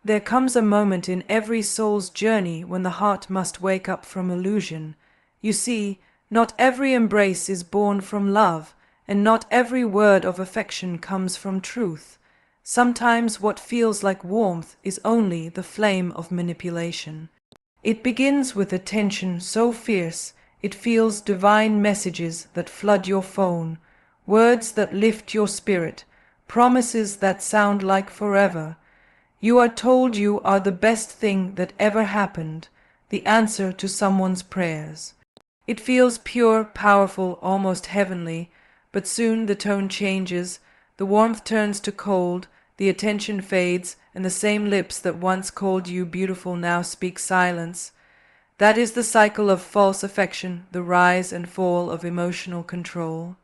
There comes a moment in every soul's journey when the heart must wake up from illusion. You see, not every embrace is born from love, and not every word of affection comes from truth. Sometimes what feels like warmth is only the flame of manipulation. It begins with a tension so fierce it feels divine messages that flood your phone, words that lift your spirit, promises that sound like forever. You are told you are the best thing that ever happened, the answer to someone's prayers. It feels pure, powerful, almost heavenly, but soon the tone changes, the warmth turns to cold, the attention fades, and the same lips that once called you beautiful now speak silence. That is the cycle of false affection, the rise and fall of emotional control.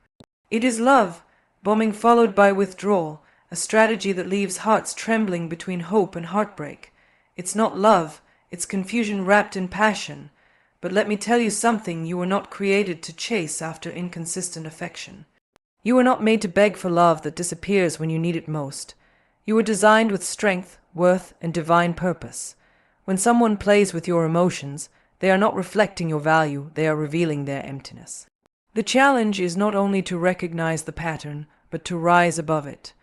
It is love, bombing followed by withdrawal, a strategy that leaves hearts trembling between hope and heartbreak. It's not love, it's confusion wrapped in passion. But let me tell you something, you were not created to chase after inconsistent affection. You were not made to beg for love that disappears when you need it most. You were designed with strength, worth, and divine purpose. When someone plays with your emotions, they are not reflecting your value, they are revealing their emptiness. The challenge is not only to recognize the pattern, but to rise above it.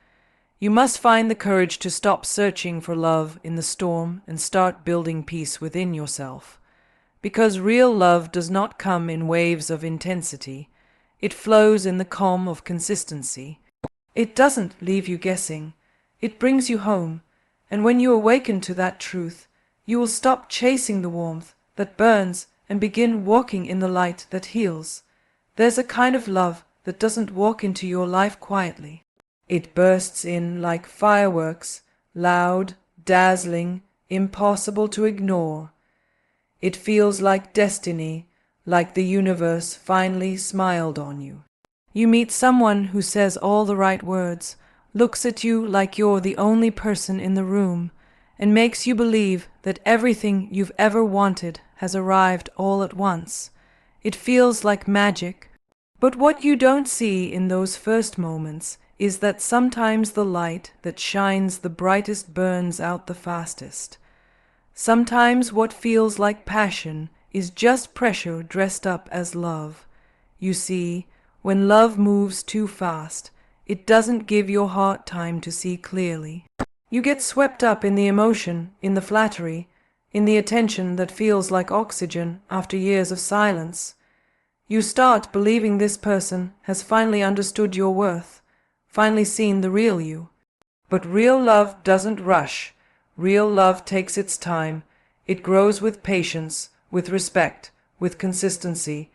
You must find the courage to stop searching for love in the storm and start building peace within yourself. Because real love does not come in waves of intensity, it flows in the calm of consistency. It doesn't leave you guessing. It brings you home, and when you awaken to that truth, you will stop chasing the warmth that burns and begin walking in the light that heals. There's a kind of love that doesn't walk into your life quietly. It bursts in like fireworks, loud, dazzling, impossible to ignore. It feels like destiny, like the universe finally smiled on you. You meet someone who says all the right words, looks at you like you're the only person in the room, and makes you believe that everything you've ever wanted has arrived all at once. It feels like magic. But what you don't see in those first moments is that sometimes the light that shines the brightest burns out the fastest. Sometimes what feels like passion is just pressure dressed up as love. You see, when love moves too fast, it doesn't give your heart time to see clearly. You get swept up in the emotion, in the flattery, in the attention that feels like oxygen after years of silence. You start believing this person has finally understood your worth, finally seen the real you. But real love doesn't rush. Real love takes its time. It grows with patience, with respect, with consistency.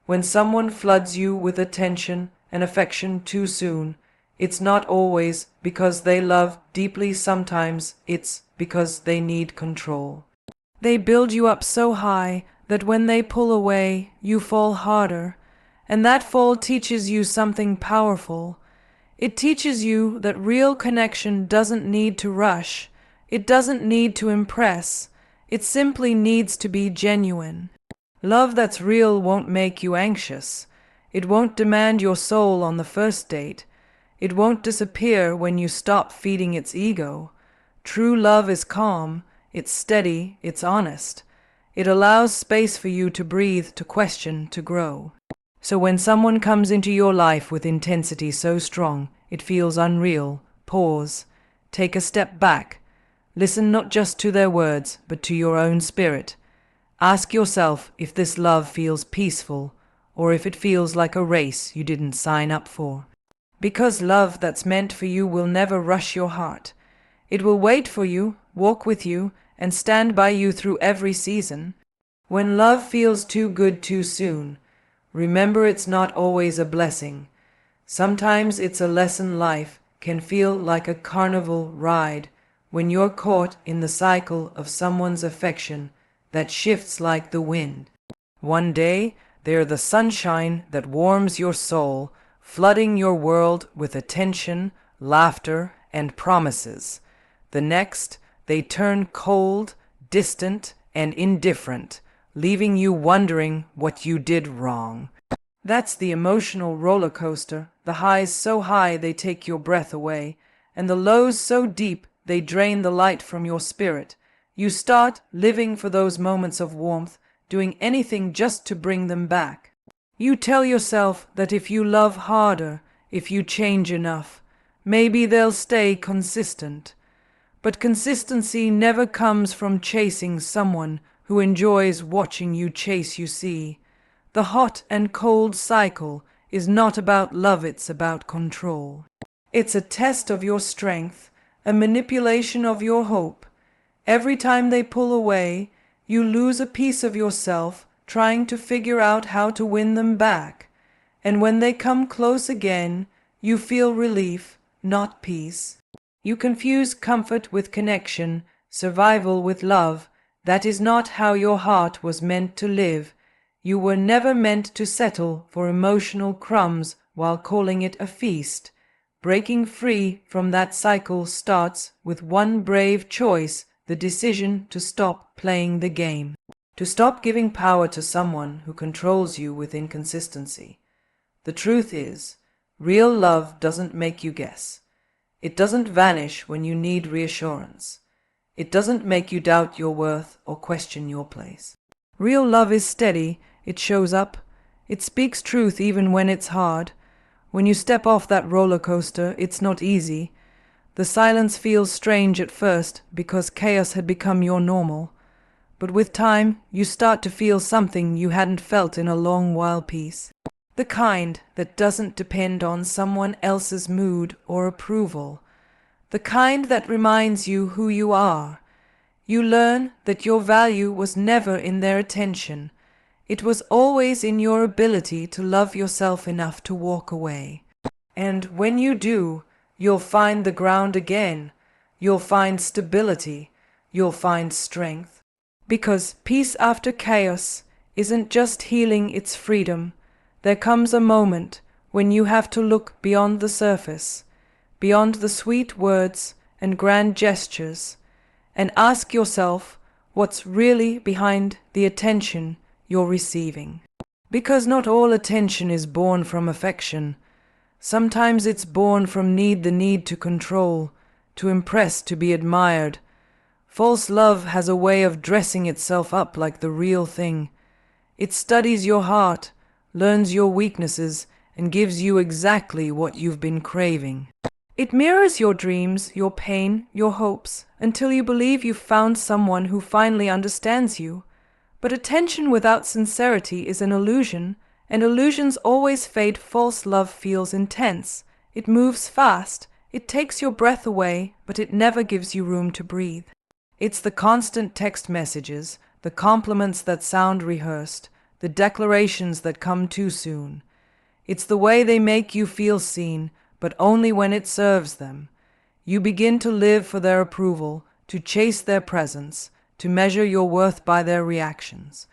When someone floods you with attention and affection too soon, it's not always because they love deeply, sometimes it's because they need control. They build you up so high that when they pull away, you fall harder, and that fall teaches you something powerful. It teaches you that real connection doesn't need to rush, it doesn't need to impress, it simply needs to be genuine. Love that's real won't make you anxious. It won't demand your soul on the first date. It won't disappear when you stop feeding its ego. True love is calm, it's steady, it's honest. It allows space for you to breathe, to question, to grow. So when someone comes into your life with intensity so strong, it feels unreal, pause, take a step back. Listen not just to their words, but to your own spirit. Ask yourself if this love feels peaceful, or if it feels like a race you didn't sign up for. Because love that's meant for you will never rush your heart. It will wait for you, walk with you, and stand by you through every season. When love feels too good too soon, remember it's not always a blessing. Sometimes it's a lesson. Life can feel like a carnival ride when you're caught in the cycle of someone's affection that shifts like the wind. One day, they're the sunshine that warms your soul, flooding your world with attention, laughter, and promises. The next, they turn cold, distant, and indifferent, leaving you wondering what you did wrong. That's the emotional roller coaster, the highs so high they take your breath away, and the lows so deep they drain the light from your spirit. You start living for those moments of warmth, doing anything just to bring them back. You tell yourself that if you love harder, if you change enough, maybe they'll stay consistent. But consistency never comes from chasing someone who enjoys watching you chase, you see. The hot and cold cycle is not about love, it's about control. It's a test of your strength, a manipulation of your hope. Every time they pull away, you lose a piece of yourself trying to figure out how to win them back. And when they come close again, you feel relief, not peace. You confuse comfort with connection, survival with love. That is not how your heart was meant to live. You were never meant to settle for emotional crumbs while calling it a feast. Breaking free from that cycle starts with one brave choice, the decision to stop playing the game. To stop giving power to someone who controls you with inconsistency. The truth is, real love doesn't make you guess. It doesn't vanish when you need reassurance. It doesn't make you doubt your worth or question your place. Real love is steady, it shows up, it speaks truth even when it's hard. When you step off that roller coaster, it's not easy. The silence feels strange at first because chaos had become your normal. But with time, you start to feel something you hadn't felt in a long while, peace. The kind that doesn't depend on someone else's mood or approval. The kind that reminds you who you are. You learn that your value was never in their attention. It was always in your ability to love yourself enough to walk away. And when you do, you'll find the ground again. You'll find stability. You'll find strength. Because peace after chaos isn't just healing, it's freedom. There comes a moment when you have to look beyond the surface, beyond the sweet words and grand gestures, and ask yourself what's really behind the attention you're receiving. Because not all attention is born from affection. Sometimes it's born from the need to control, to impress, to be admired. False love has a way of dressing itself up like the real thing. It studies your heart, learns your weaknesses, and gives you exactly what you've been craving. It mirrors your dreams, your pain, your hopes, until you believe you've found someone who finally understands you. But attention without sincerity is an illusion, and illusions always fade. False love feels intense. It moves fast. It takes your breath away, but it never gives you room to breathe. It's the constant text messages, the compliments that sound rehearsed, the declarations that come too soon. It's the way they make you feel seen, but only when it serves them. You begin to live for their approval, to chase their presence, to measure your worth by their reactions.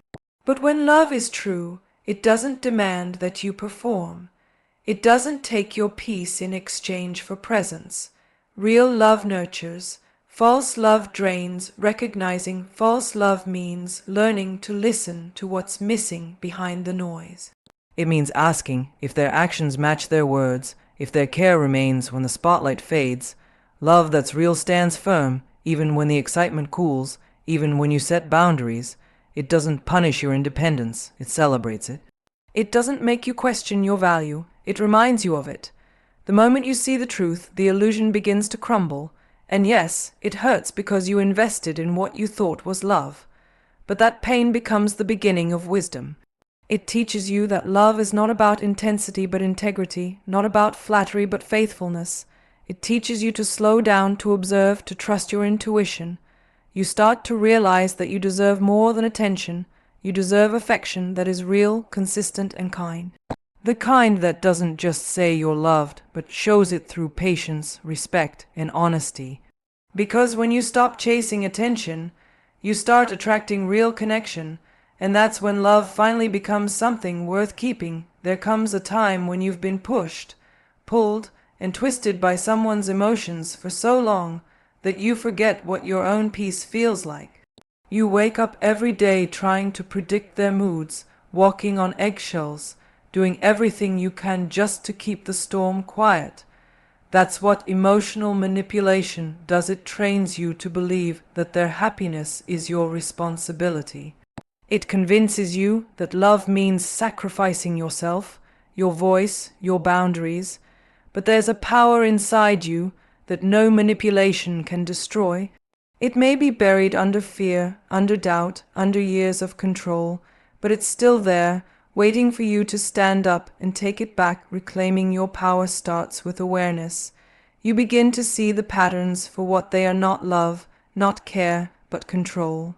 But when love is true, it doesn't demand that you perform. It doesn't take your peace in exchange for presence. Real love nurtures. False love drains. Recognizing false love means learning to listen to what's missing behind the noise. It means asking if their actions match their words, if their care remains when the spotlight fades. Love that's real stands firm, even when the excitement cools, even when you set boundaries. It doesn't punish your independence, it celebrates it. It doesn't make you question your value, it reminds you of it. The moment you see the truth, the illusion begins to crumble. And yes, it hurts because you invested in what you thought was love. But that pain becomes the beginning of wisdom. It teaches you that love is not about intensity but integrity, not about flattery but faithfulness. It teaches you to slow down, to observe, to trust your intuition. You start to realize that you deserve more than attention. You deserve affection that is real, consistent, and kind. The kind that doesn't just say you're loved, but shows it through patience, respect, and honesty. Because when you stop chasing attention, you start attracting real connection, and that's when love finally becomes something worth keeping. There comes a time when you've been pushed, pulled, and twisted by someone's emotions for so long that you forget what your own peace feels like. You wake up every day trying to predict their moods, walking on eggshells, doing everything you can just to keep the storm quiet. That's what emotional manipulation does. It trains you to believe that their happiness is your responsibility. It convinces you that love means sacrificing yourself, your voice, your boundaries, but there's a power inside you that no manipulation can destroy. It may be buried under fear, under doubt, under years of control, but it's still there, waiting for you to stand up and take it back. Reclaiming your power starts with awareness. You begin to see the patterns for what they are: not love, not care, but control.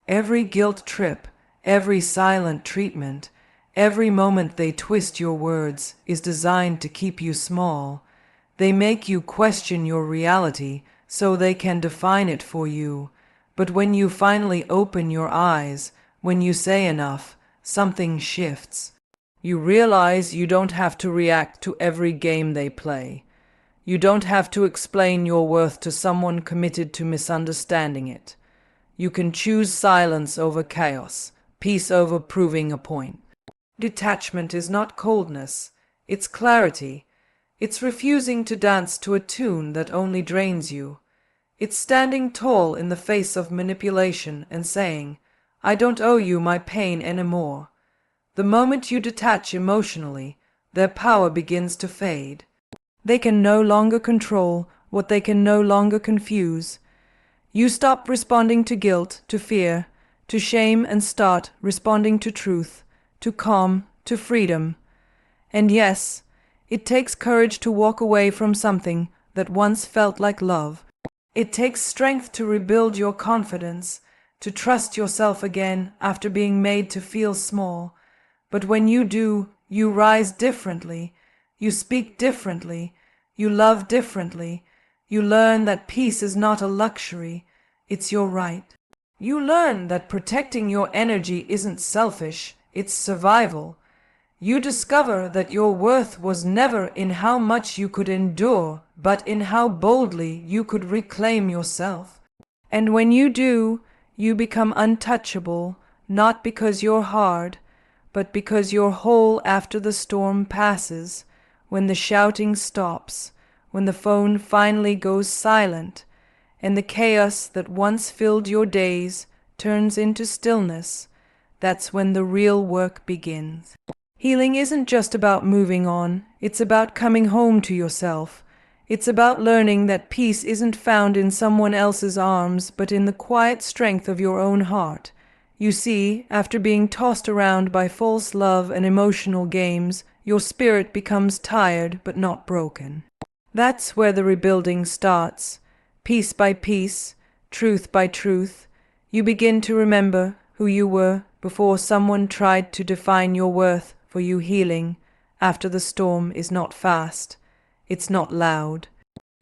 Every guilt trip, every silent treatment, every moment they twist your words is designed to keep you small. They make you question your reality so they can define it for you. But when you finally open your eyes, when you say enough, something shifts. You realize you don't have to react to every game they play. You don't have to explain your worth to someone committed to misunderstanding it. You can choose silence over chaos, peace over proving a point. Detachment is not coldness, it's clarity. It's refusing to dance to a tune that only drains you. It's standing tall in the face of manipulation and saying, I don't owe you my pain anymore. The moment you detach emotionally, their power begins to fade. They can no longer control what they can no longer confuse. You stop responding to guilt, to fear, to shame, and start responding to truth, to calm, to freedom. And yes, it takes courage to walk away from something that once felt like love. It takes strength to rebuild your confidence, to trust yourself again after being made to feel small. But when you do, you rise differently, you speak differently, you love differently. You learn that peace is not a luxury, it's your right. You learn that protecting your energy isn't selfish, it's survival. You discover that your worth was never in how much you could endure, but in how boldly you could reclaim yourself. And when you do, you become untouchable, not because you're hard, but because you're whole after the storm passes, when the shouting stops, when the phone finally goes silent, and the chaos that once filled your days turns into stillness. That's when the real work begins. Healing isn't just about moving on, it's about coming home to yourself. It's about learning that peace isn't found in someone else's arms, but in the quiet strength of your own heart. You see, after being tossed around by false love and emotional games, your spirit becomes tired but not broken. That's where the rebuilding starts. Piece by piece, truth by truth, you begin to remember who you were before someone tried to define your worth for you. Healing after the storm is not fast, it's not loud.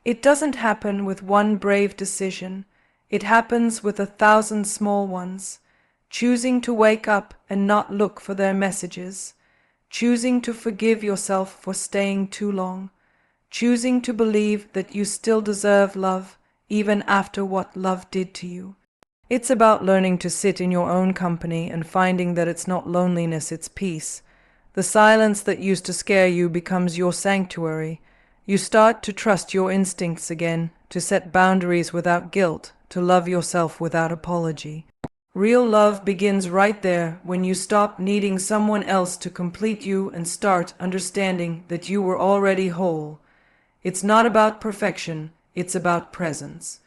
It doesn't happen with one brave decision, it happens with 1,000 small ones. Choosing to wake up and not look for their messages, choosing to forgive yourself for staying too long, choosing to believe that you still deserve love even after what love did to you. It's about learning to sit in your own company and finding that it's not loneliness, it's peace. The silence that used to scare you becomes your sanctuary. You start to trust your instincts again, to set boundaries without guilt, to love yourself without apology. Real love begins right there, when you stop needing someone else to complete you and start understanding that you were already whole. It's not about perfection, it's about presence.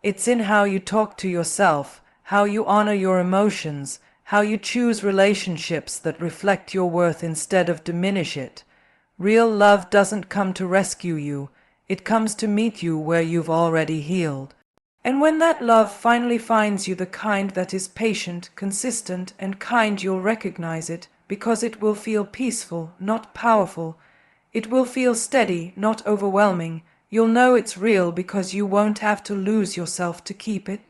It's in how you talk to yourself, how you honor your emotions, how you choose relationships that reflect your worth instead of diminish it. Real love doesn't come to rescue you, it comes to meet you where you've already healed. And when that love finally finds you, the kind that is patient, consistent, and kind, you'll recognize it, because it will feel peaceful, not powerful. It will feel steady, not overwhelming. You'll know it's real because you won't have to lose yourself to keep it.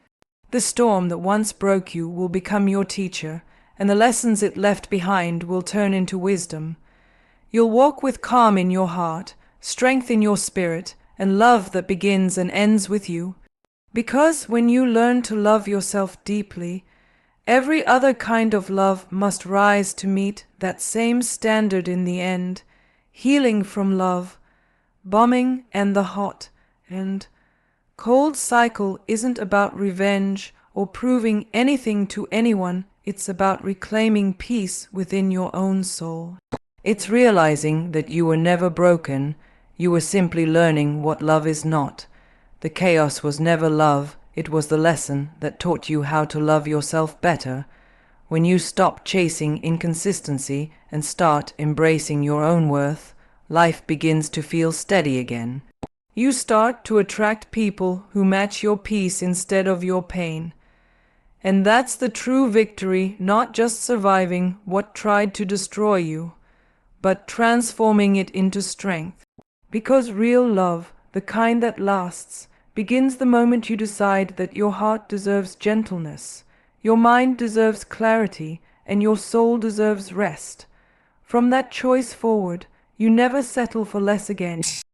The storm that once broke you will become your teacher, and the lessons it left behind will turn into wisdom. You'll walk with calm in your heart, strength in your spirit, and love that begins and ends with you. Because when you learn to love yourself deeply, every other kind of love must rise to meet that same standard in the end. Healing from love, bombing and the hot and cold cycle isn't about revenge or proving anything to anyone. It's about reclaiming peace within your own soul. It's realizing that you were never broken, you were simply learning what love is not. The chaos was never love, it was the lesson that taught you how to love yourself better. When you stop chasing inconsistency and start embracing your own worth, life begins to feel steady again. You start to attract people who match your peace instead of your pain. And that's the true victory, not just surviving what tried to destroy you, but transforming it into strength. Because real love, the kind that lasts, begins the moment you decide that your heart deserves gentleness, your mind deserves clarity, and your soul deserves rest. From that choice forward, you never settle for less again.